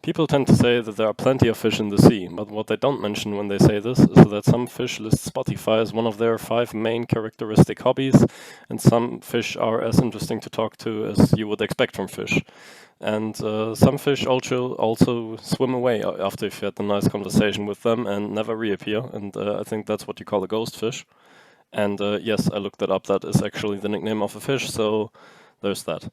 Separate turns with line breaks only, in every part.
People tend to say that there are plenty of fish in the sea, but what they don't mention when they say this is that some fish list Spotify as one of their 5 main characteristic hobbies, and some fish are as interesting to talk to as you would expect from fish. And some fish also swim away after you've had a nice conversation with them and never reappear, and I think that's what you call a ghost fish. And yes, I looked that up. That is actually the nickname of a fish, so there's that.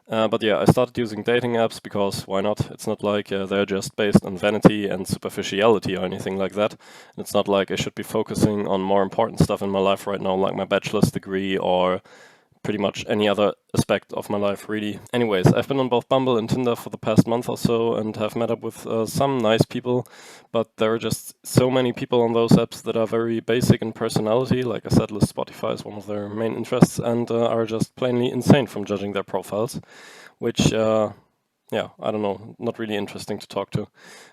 But yeah, I started using dating apps because why not? It's not like they're just based on vanity and superficiality or anything like that. It's not like I should be focusing on more important stuff in my life right now, like my bachelor's degree or pretty much any other aspect of my life, really. Anyways, I've been on both Bumble and Tinder for the past month or so and have met up with some nice people, but there are just so many people on those apps that are very basic in personality. Like I said, list Spotify is one of their main interests and are just plainly insane from judging their profiles, which yeah, I don't know, not really interesting to talk to.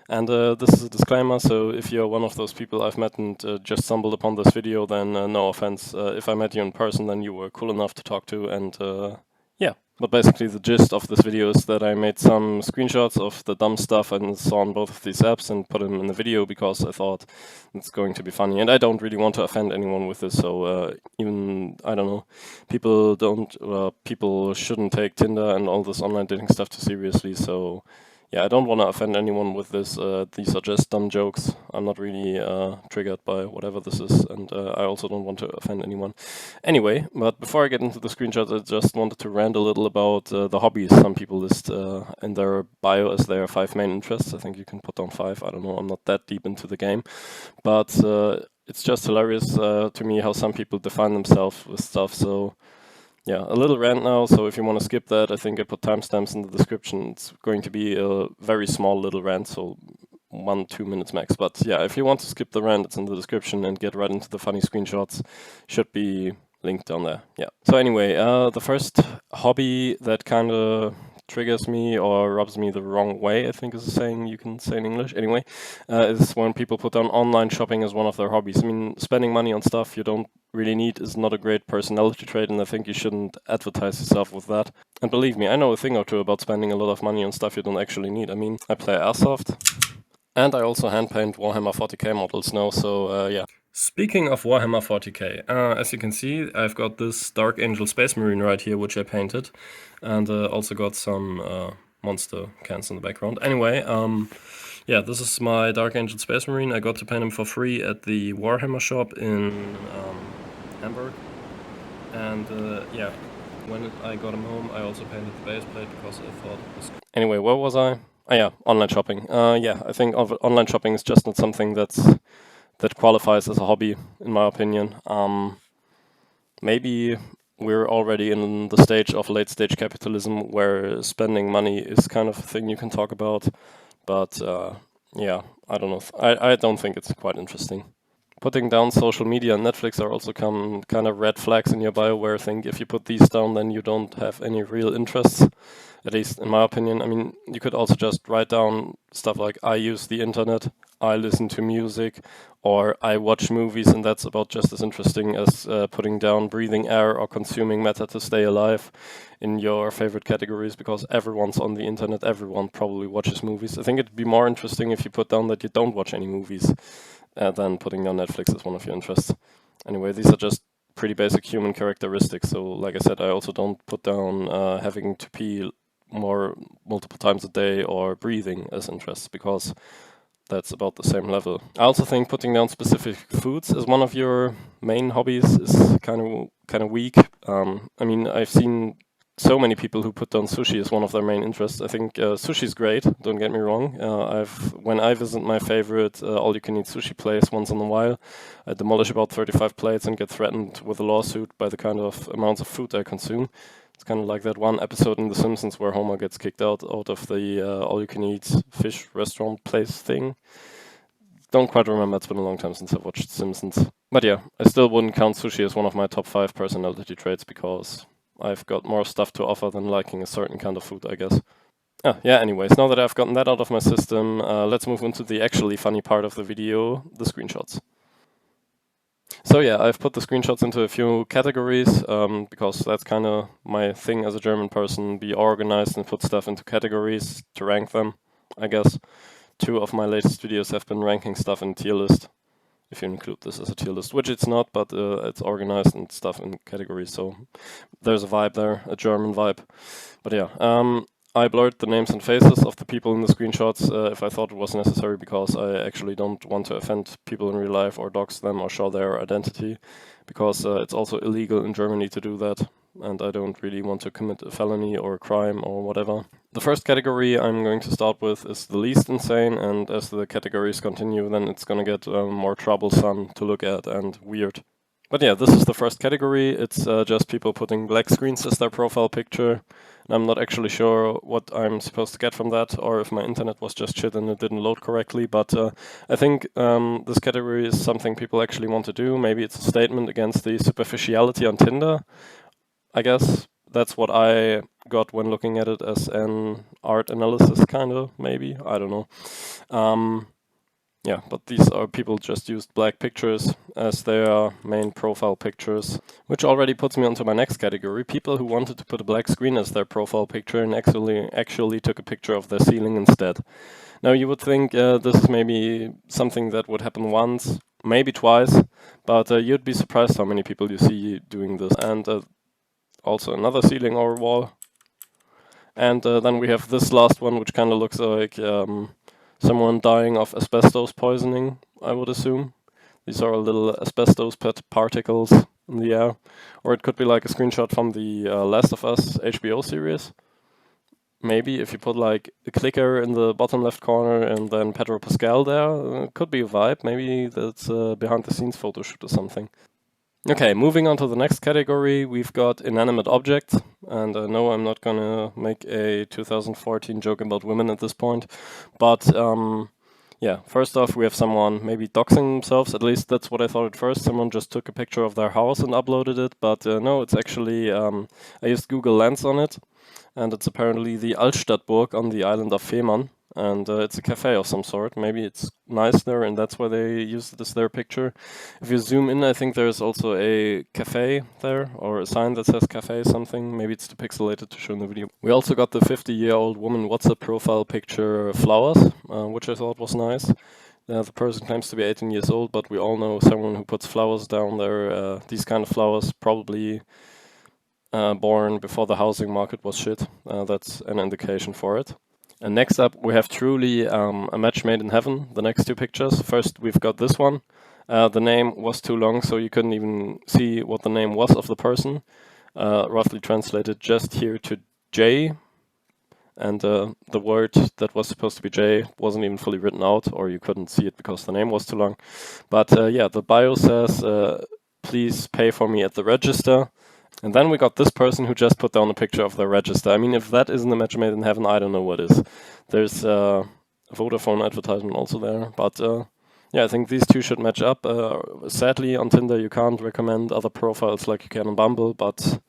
And this is a disclaimer, so if you're one of those people I've met and just stumbled upon this video, then no offense. If I met you in person, then you were cool enough to talk to, and yeah. But basically the gist of this video is that I made some screenshots of the dumb stuff and saw on both of these apps and put them in the video because I thought it's going to be funny. And I don't really want to offend anyone with this, so even, I don't know, people shouldn't take Tinder and all this online dating stuff too seriously, so yeah, I don't want to offend anyone with this. These are just dumb jokes. I'm not really triggered by whatever this is, and I also don't want to offend anyone. Anyway, but before I get into the screenshots, I just wanted to rant a little about the hobbies some people list in their bio as their 5 main interests. I think you can put down 5. I don't know. I'm not that deep into the game, but it's just hilarious to me how some people define themselves with stuff. So yeah, a little rant now, so if you want to skip that, I think I put timestamps in the description. It's going to be a very small little rant, so 1-2 minutes max. But yeah, if you want to skip the rant, it's in the description and get right into the funny screenshots. Should be linked down there. Yeah. So anyway, the first hobby that kind of triggers me or rubs me the wrong way, I think is a saying you can say in English. Anyway, is when people put down online shopping as one of their hobbies. I mean, spending money on stuff you don't really need is not a great personality trait, and I think you shouldn't advertise yourself with that. And believe me, I know a thing or two about spending a lot of money on stuff you don't actually need. I mean, I play Airsoft, and I also hand paint Warhammer 40k models now, so yeah. Speaking of Warhammer 40k, as you can see, I've got this Dark Angel Space Marine right here, which I painted, and also got some monster cans in the background. Anyway, yeah, this is my Dark Angel Space Marine. I got to paint him for free at the Warhammer shop in Hamburg, and yeah, when I got him home, I also painted the base plate because I thought it was... Anyway, where was I? Oh yeah, online shopping. Yeah, I think online shopping is just not something that qualifies as a hobby, in my opinion. Maybe we're already in the stage of late stage capitalism where spending money is kind of a thing you can talk about, but yeah, I don't know. I don't think it's quite interesting. Putting down social media and Netflix are also kind of red flags in your bio where I think if you put these down, then you don't have any real interests, at least in my opinion. I mean, you could also just write down stuff like I use the internet, I listen to music, or I watch movies, and that's about just as interesting as putting down breathing air or consuming matter to stay alive in your favorite categories, because everyone's on the internet, everyone probably watches movies. I think it'd be more interesting if you put down that you don't watch any movies than putting down Netflix as one of your interests. Anyway, these are just pretty basic human characteristics. So, like I said, I also don't put down having to pee multiple times a day or breathing as interests because that's about the same level. I also think putting down specific foods as one of your main hobbies is kind of weak. I mean, I've seen so many people who put down sushi as one of their main interests. I think sushi is great. Don't get me wrong. When I visit my favorite all-you-can-eat sushi place once in a while, I demolish about 35 plates and get threatened with a lawsuit by the kind of amounts of food I consume. It's kind of like that one episode in The Simpsons where Homer gets kicked out of the all-you-can-eat fish restaurant place thing. Don't quite remember. It's been a long time since I've watched Simpsons. But yeah, I still wouldn't count sushi as one of my top 5 personality traits because I've got more stuff to offer than liking a certain kind of food, I guess. Yeah, anyways, now that I've gotten that out of my system, let's move into the actually funny part of the video, the screenshots. So yeah, I've put the screenshots into a few categories because that's kind of my thing as a German person, be organized and put stuff into categories to rank them. I guess 2 of my latest videos have been ranking stuff in tier list, if you include this as a tier list, which it's not, but it's organized and stuff in categories, so there's a vibe there, a German vibe. But yeah, I blurred the names and faces of the people in the screenshots if I thought it was necessary, because I actually don't want to offend people in real life or dox them or show their identity, because it's also illegal in Germany to do that, and I don't really want to commit a felony or a crime or whatever. The first category I'm going to start with is the least insane, and as the categories continue, then it's gonna get more troublesome to look at and weird. But yeah, this is the first category. It's just people putting black screens as their profile picture. And I'm not actually sure what I'm supposed to get from that, or if my internet was just shit and it didn't load correctly. But I think this category is something people actually want to do. Maybe it's a statement against the superficiality on Tinder. I guess that's what I got when looking at it as an art analysis, kind of, maybe. I don't know. Yeah, but these are people just used black pictures as their main profile pictures, which already puts me onto my next category. People who wanted to put a black screen as their profile picture and actually took a picture of their ceiling instead. Now you would think this is maybe something that would happen once, maybe twice, but you'd be surprised how many people you see doing this. And also another ceiling or wall. And then we have this last one, which kind of looks like someone dying of asbestos poisoning, I would assume. These are little asbestos particles in the air. Or it could be like a screenshot from the Last of Us HBO series. Maybe if you put like a clicker in the bottom left corner and then Pedro Pascal there, it could be a vibe. Maybe that's a behind the scenes photo shoot or something. Okay, moving on to the next category, we've got inanimate objects. And no, I'm not gonna make a 2014 joke about women at this point. But yeah, first off, we have someone maybe doxing themselves. At least that's what I thought at first. Someone just took a picture of their house and uploaded it. But no, it's actually, I used Google Lens on it. And it's apparently the Altstadtburg on the island of Fehmarn. And it's a cafe of some sort. Maybe it's nice there, and that's why they used it as their picture. If you zoom in, I think there's also a cafe there, or a sign that says cafe something. Maybe it's too pixelated to show in the video. We also got the 50-year-old woman WhatsApp profile picture flowers, which I thought was nice. The person claims to be 18 years old, but we all know someone who puts flowers down there. These kind of flowers probably born before the housing market was shit. That's an indication for it. And next up, we have truly a match made in heaven, the next 2 pictures. First, we've got this one. The name was too long, so you couldn't even see what the name was of the person. Roughly translated just here to J. And the word that was supposed to be J wasn't even fully written out, or you couldn't see it because the name was too long. But yeah, the bio says, please pay for me at the register. And then we got this person who just put down a picture of their register. I mean, if that isn't a match made in heaven, I don't know what is. There's a Vodafone advertisement also there. But yeah, I think these 2 should match up. Sadly, on Tinder you can't recommend other profiles like you can on Bumble, but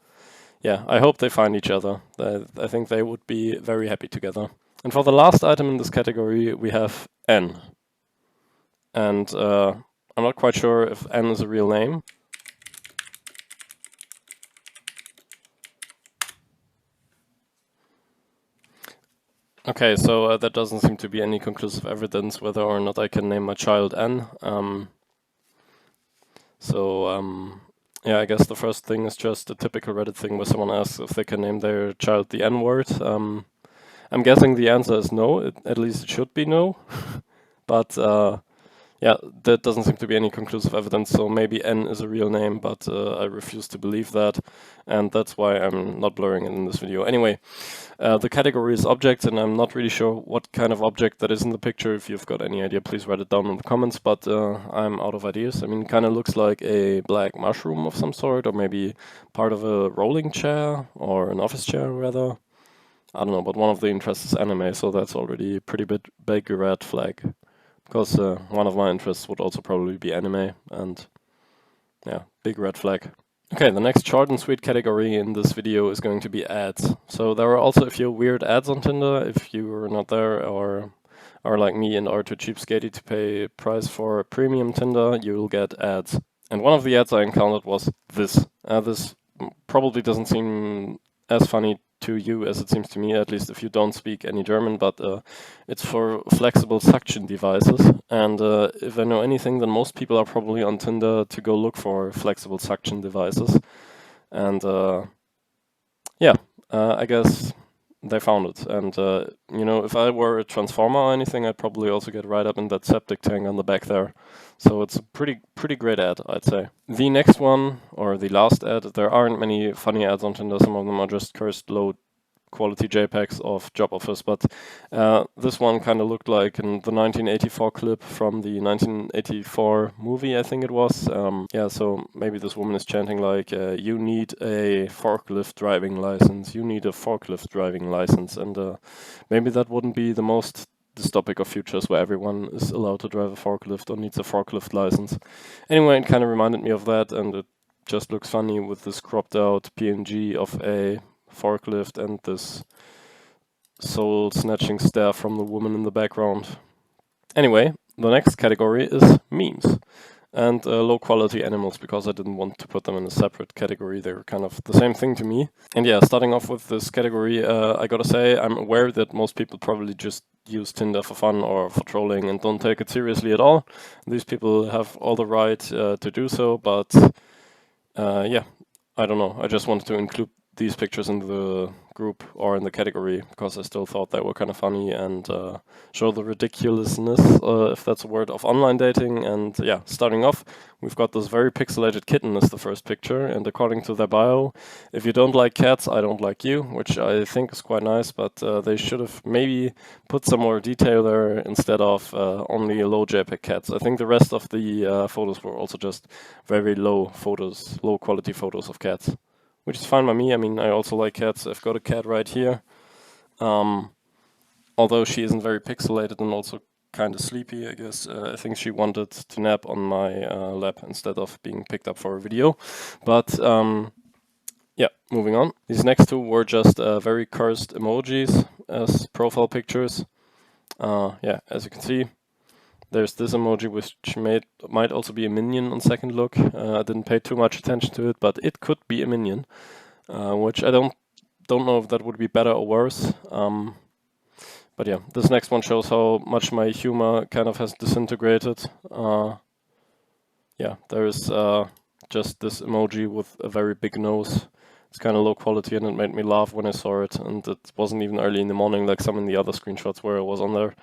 yeah, I hope they find each other. I think they would be very happy together. And for the last item in this category, we have N. And I'm not quite sure if N is a real name. Okay, so that doesn't seem to be any conclusive evidence whether or not I can name my child N. Yeah, I guess the first thing is just a typical Reddit thing where someone asks if they can name their child the N-word. I'm guessing the answer is no, at least it should be no. But yeah, that doesn't seem to be any conclusive evidence, so maybe N is a real name, but I refuse to believe that, and that's why I'm not blurring it in this video. Anyway, the category is objects, and I'm not really sure what kind of object that is in the picture. If you've got any idea, please write it down in the comments, but I'm out of ideas. I mean, it kind of looks like a black mushroom of some sort, or maybe part of a rolling chair, or an office chair, rather. I don't know, but one of the interests is anime, so that's already a pretty big red flag. Because one of my interests would also probably be anime, and yeah, big red flag. Okay, the next short and sweet category in this video is going to be ads. So there are also a few weird ads on Tinder. If you are not there or are like me and are too cheapskatey to pay price for premium Tinder, you will get ads. And one of the ads I encountered was this. This probably doesn't seem as funny to you, as it seems to me, at least if you don't speak any German, but it's for flexible suction devices. And if I know anything, then most people are probably on Tinder to go look for flexible suction devices. And yeah, I guess they found it. And you know, if I were a transformer or anything, I'd probably also get right up in that septic tank on the back there. So it's a pretty great ad, I'd say. The next one, or the last ad, there aren't many funny ads on Tinder. Some of them are just cursed low quality JPEGs of job offers, but this one kind of looked like in the 1984 clip from the 1984 movie, I think it was. Yeah, so maybe this woman is chanting like, you need a forklift driving license, you need a forklift driving license, and maybe that wouldn't be the most dystopic of futures where everyone is allowed to drive a forklift or needs a forklift license. Anyway, it kind of reminded me of that, and it just looks funny with this cropped out PNG of a forklift and this soul snatching stare from the woman in the background. Anyway, the next category is memes and low quality animals, because I didn't want to put them in a separate category. They were kind of the same thing to me. And yeah, starting off with this category, I gotta say, I'm aware that most people probably just use Tinder for fun or for trolling and don't take it seriously at all. These people have all the right to do so, but yeah, I don't know. I just wanted to include these pictures in the group or in the category because I still thought they were kind of funny and show the ridiculousness, if that's a word, of online dating. And yeah, starting off, we've got this very pixelated kitten as the first picture, and according to their bio, if you don't like cats, I don't like you, which I think is quite nice, but they should have maybe put some more detail there instead of only low JPEG cats. I think the rest of the photos were also just very low photos, low quality photos of cats, which is fine by me. I mean, I also like cats. I've got a cat right here. Although she isn't very pixelated and also kind of sleepy, I guess. I think she wanted to nap on my lap instead of being picked up for a video. But yeah, moving on. These next two were just very cursed emojis as profile pictures. Yeah, as you can see, there's this emoji which might also be a minion on second look. I didn't pay too much attention to it, but it could be a minion, which I don't know if that would be better or worse. But yeah, this next one shows how much my humor kind of has disintegrated. Yeah, there's just this emoji with a very big nose. It's kind of low quality and it made me laugh when I saw it, and it wasn't even early in the morning like some in the other screenshots where it was on there.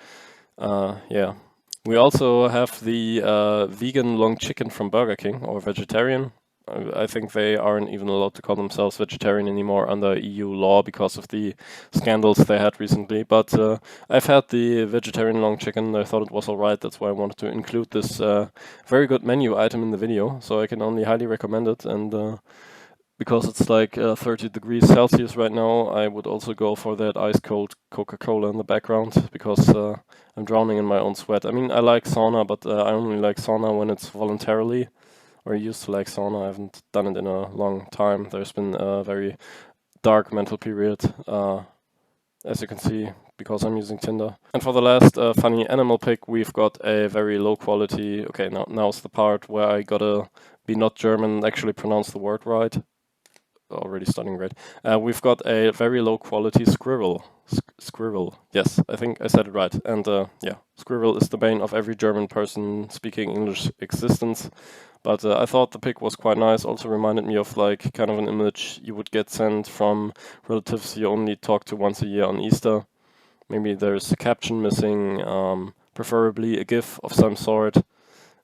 Yeah. We also have the vegan long chicken from Burger King, or vegetarian. I think they aren't even allowed to call themselves vegetarian anymore under EU law because of the scandals they had recently. But I've had the vegetarian long chicken. I thought it was alright. That's why I wanted to include this very good menu item in the video. So I can only highly recommend it. And because it's like 30 degrees Celsius right now, I would also go for that ice cold Coca-Cola in the background, because I'm drowning in my own sweat. I mean, I like sauna, but I only like sauna when it's voluntarily, or I used to like sauna. I haven't done it in a long time. There's been a very dark mental period, as you can see, because I'm using Tinder. And for the last funny animal pic, we've got a very low quality. Okay, now's the part where I gotta be not German and actually pronounce the word right. Already starting right. We've got a very low quality squirrel. Squirrel. Yes, I think I said it right. And yeah, squirrel is the bane of every German person speaking English existence. But I thought the pic was quite nice. Also reminded me of like kind of an image you would get sent from relatives you only talk to once a year on Easter. Maybe there's a caption missing, preferably a GIF of some sort.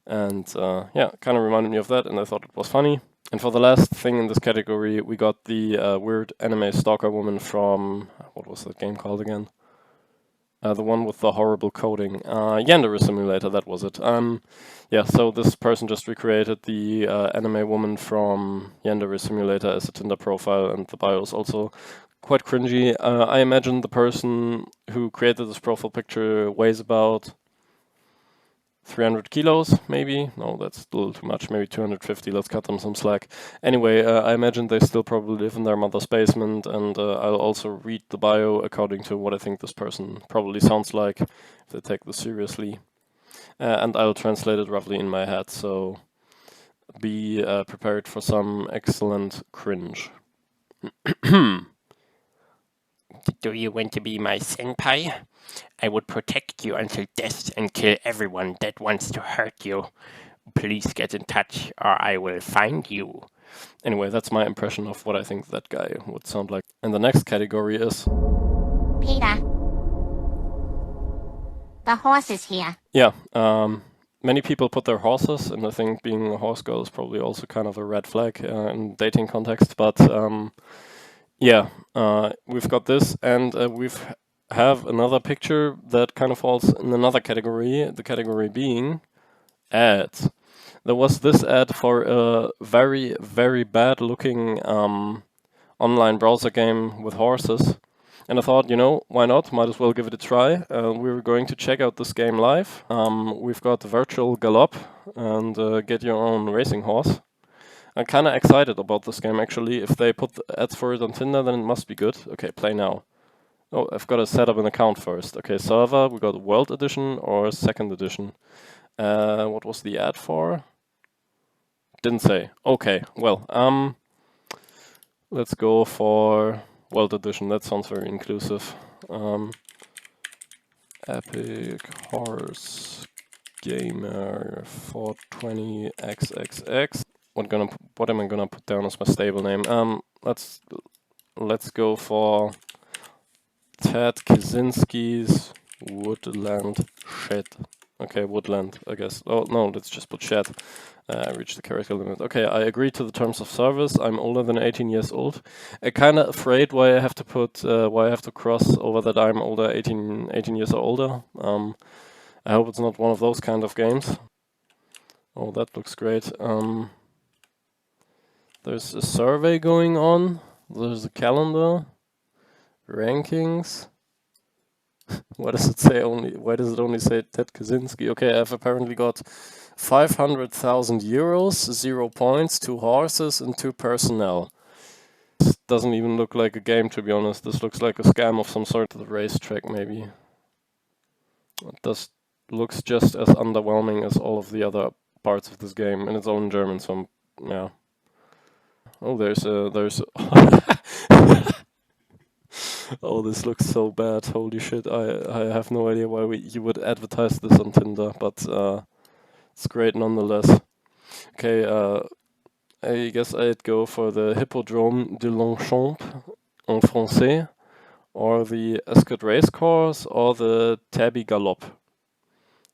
And yeah, kind of reminded me of that, and I thought it was funny. And for the last thing in this category, we got the weird anime stalker woman from, what was that game called again? The one with the horrible coding. Yandere Simulator, that was it. Yeah, so this person just recreated the anime woman from Yandere Simulator as a Tinder profile, and the bio is also quite cringy. I imagine the person who created this profile picture weighs about 300 kilos, maybe? No, that's a little too much. Maybe 250. Let's cut them some slack. Anyway, I imagine they still probably live in their mother's basement, and I'll also read the bio according to what I think this person probably sounds like, if they take this seriously. And I'll translate it roughly in my head, so be prepared for some excellent cringe.
Do you want to be my senpai? I would protect you until death and kill everyone that wants to hurt you. Please get in touch or I will find you.
Anyway, that's my impression of what I think that guy would sound like. And the next category is...
Peter. The horse is here.
Yeah, many people put their horses, and I think being a horse girl is probably also kind of a red flag in dating context. But yeah, we've got this, and we've have another picture that kind of falls in another category. The category being ads. There was this ad for a very, very bad-looking online browser game with horses. And I thought, why not? Might as well give it a try. We were going to check out this game live. We've got virtual gallop and get your own racing horse. I'm kind of excited about this game, actually. If they put ads for it on Tinder, then it must be good. Okay, play now. Oh, I've got to set up an account first. Okay, server, we got World Edition or Second Edition. What was the ad for? Didn't say. Okay, well, let's go for World Edition. That sounds very inclusive. Epic Horse Gamer 420XXX. What am I gonna put down as my stable name? Let's go for Ted Kaczynski's Woodland Shed. Okay, Woodland, I guess. Oh no, let's just put Shed. I reached the character limit. Okay, I agree to the terms of service. I'm older than 18 years old. I'm kind of afraid why I have to put, why I have to cross over that I'm older, 18 years or older. I hope it's not one of those kind of games. Oh, that looks great. There's a survey going on. There's a calendar. Rankings. Why does it say why does it only say Ted Kaczynski? Okay, I've apparently got 500,000 euros, 0 points, 2 horses, and 2 personnel. This doesn't even look like a game, to be honest. This looks like a scam of some sort. The racetrack, maybe. It looks just as underwhelming as all of the other parts of this game, and it's all in German, so yeah. Oh, there's oh, this looks so bad. Holy shit, I have no idea why you would advertise this on Tinder, but it's great nonetheless. Okay, I guess I'd go for the Hippodrome de Longchamp en français, or the Escort Racecourse, or the Tabby Galopp.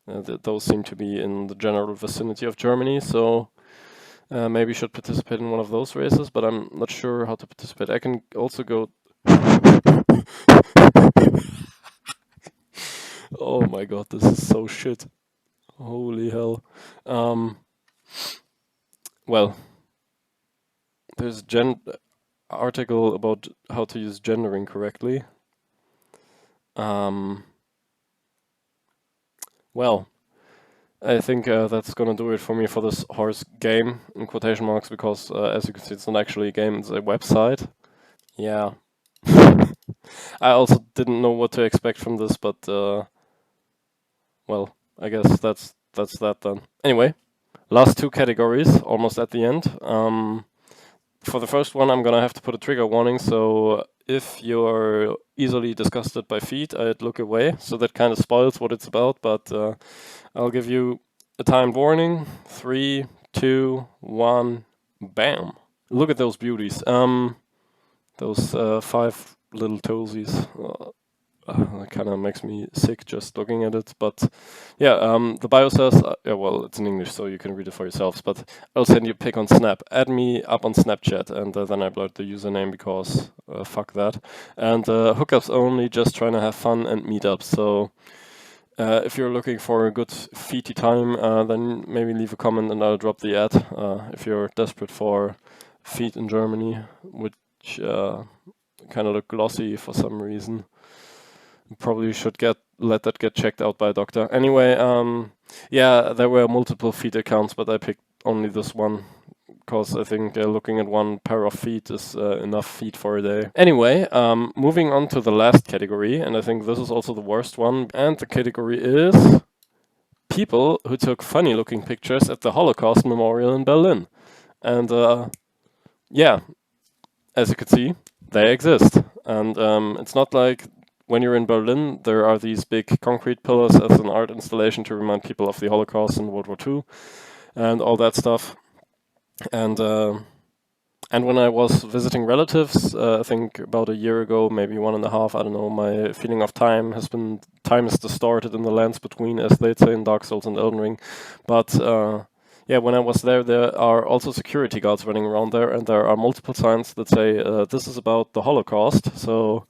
Those seem to be in the general vicinity of Germany, so maybe should participate in one of those races, but I'm not sure how to participate. I can also go... Oh my god, this is so shit. Holy hell. Well, there's article about how to use gendering correctly. Well, I think that's gonna do it for me for this horse game, in quotation marks, because as you can see, it's not actually a game, it's a website. Yeah. I also didn't know what to expect from this, but well, I guess that's that then. Anyway, last 2 categories, almost at the end. For the first one, I'm gonna have to put a trigger warning, so if you're easily disgusted by feet, I'd look away. So that kind of spoils what it's about, but I'll give you a timed warning. 3, 2, 1, bam! Look at those beauties. Those 5 little toesies. That kind of makes me sick just looking at it, but yeah, the bio says, yeah, well, it's in English, so you can read it for yourselves, but I'll send you a pic on Snap. Add me up on Snapchat, and then I upload the username because fuck that. And hookups only, just trying to have fun and meet up, so if you're looking for a good feety time, then maybe leave a comment and I'll drop the ad. If you're desperate for feet in Germany, which kind of look glossy for some reason. Probably should let that get checked out by a doctor. Anyway, yeah, there were multiple feet accounts, but I picked only this one because I think looking at one pair of feet is enough feet for a day. Anyway, moving on to the last category, and I think this is also the worst one, and the category is people who took funny-looking pictures at the Holocaust Memorial in Berlin. And yeah, as you can see, they exist. And it's not like when you're in Berlin, there are these big concrete pillars as an art installation to remind people of the Holocaust and World War II and all that stuff. And when I was visiting relatives, I think about a year ago, maybe 1.5, I don't know, my feeling of time is distorted in the lands between, as they'd say in Dark Souls and Elden Ring. But yeah, when I was there, there are also security guards running around there, and there are multiple signs that say this is about the Holocaust. So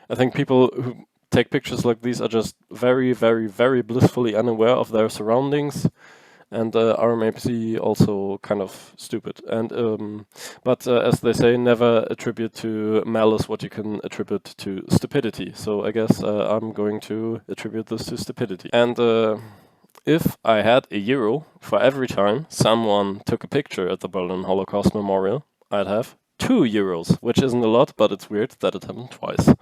I think people who take pictures like these are just very, very, very blissfully unaware of their surroundings, and are maybe also kind of stupid. And but as they say, never attribute to malice what you can attribute to stupidity. So I guess I'm going to attribute this to stupidity. And if I had €1 for every time someone took a picture at the Berlin Holocaust Memorial, I'd have €2, which isn't a lot, but it's weird that it happened twice.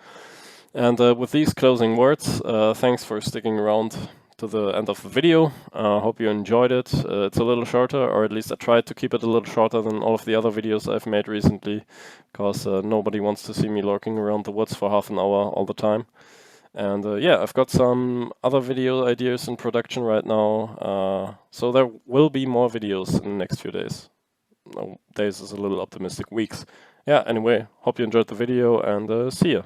And with these closing words, thanks for sticking around to the end of the video. Hope you enjoyed it. It's a little shorter, or at least I tried to keep it a little shorter than all of the other videos I've made recently, because nobody wants to see me lurking around the woods for half an hour all the time. And yeah, I've got some other video ideas in production right now, so there will be more videos in the next few days. No, days is a little optimistic, weeks. Yeah, anyway, hope you enjoyed the video, and see ya.